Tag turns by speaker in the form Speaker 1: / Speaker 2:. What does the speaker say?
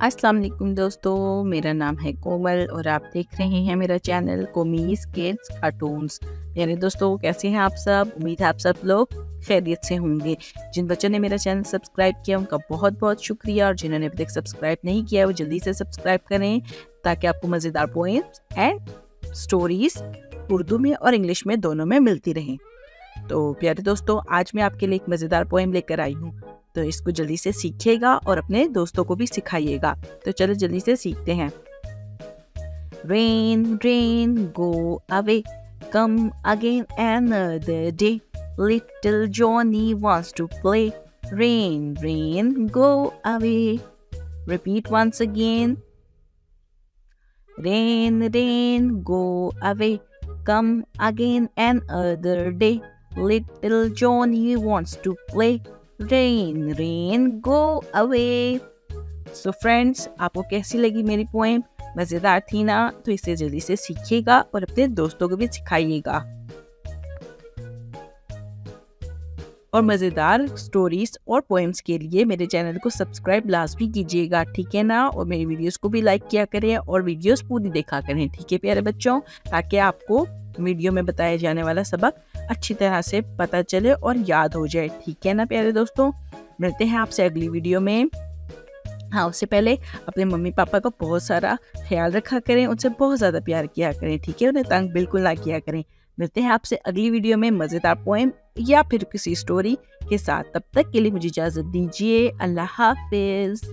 Speaker 1: अस्सलाम वालेकुम दोस्तों, मेरा नाम है कोमल और आप देख रहे हैं मेरा चैनल कोमीज़ किड्स कार्टून्स। यानी दोस्तों, कैसे हैं आप सब? उम्मीद है आप सब लोग खैरियत से होंगे। जिन बच्चों ने मेरा चैनल सब्सक्राइब किया उनका बहुत बहुत शुक्रिया, और जिन्होंने अभी तक सब्सक्राइब नहीं किया वो जल्दी से सब्सक्राइब करें ताकि आपको मज़ेदार पोएम्स एंड स्टोरीज़ उर्दू में और इंग्लिश में दोनों में मिलती रहें। तो प्यारे दोस्तों, आज मैं आपके लिए एक मज़ेदार पोएम लेकर आई हूँ, तो इसको जल्दी से सीखिएगा और अपने दोस्तों को भी सिखाइएगा। तो चलो जल्दी से सीखते हैं। Rain, rain, go away, come again another day. Little Johnny wants to play. Rain, rain, go away. Repeat once again. Rain, rain, go away, come again another day. Little Johnny wants to play. Rain, rain, go away. So friends, आपको कैसी लगी मेरी poem? मज़ेदार थी ना? तो इसे जल्दी से सीखिएगा और अपने दोस्तों को भी सिखाइएगा। और मज़ेदार स्टोरीज और पोएम्स के लिए मेरे चैनल को सब्सक्राइब लाजमी कीजिएगा, ठीक है ना? और मेरी वीडियोस को भी लाइक किया करें और वीडियोस पूरी देखा करें, ठीक है प्यारे बच्चों? ताकि आपको वीडियो में बताया जाने वाला सबक अच्छी तरह से पता चले और याद हो जाए, ठीक है ना प्यारे दोस्तों? मिलते हैं आपसे अगली वीडियो में। हाँ, उससे पहले अपने मम्मी पापा का बहुत सारा ख्याल रखा करें, उनसे बहुत ज़्यादा प्यार किया करें, ठीक है? उन्हें तंग बिल्कुल ना किया करें। मिलते हैं आपसे अगली वीडियो में मज़ेदार पोएम या फिर किसी स्टोरी के साथ। तब तक के लिए मुझे इजाज़त दीजिए। अल्लाह हाफ़िज़।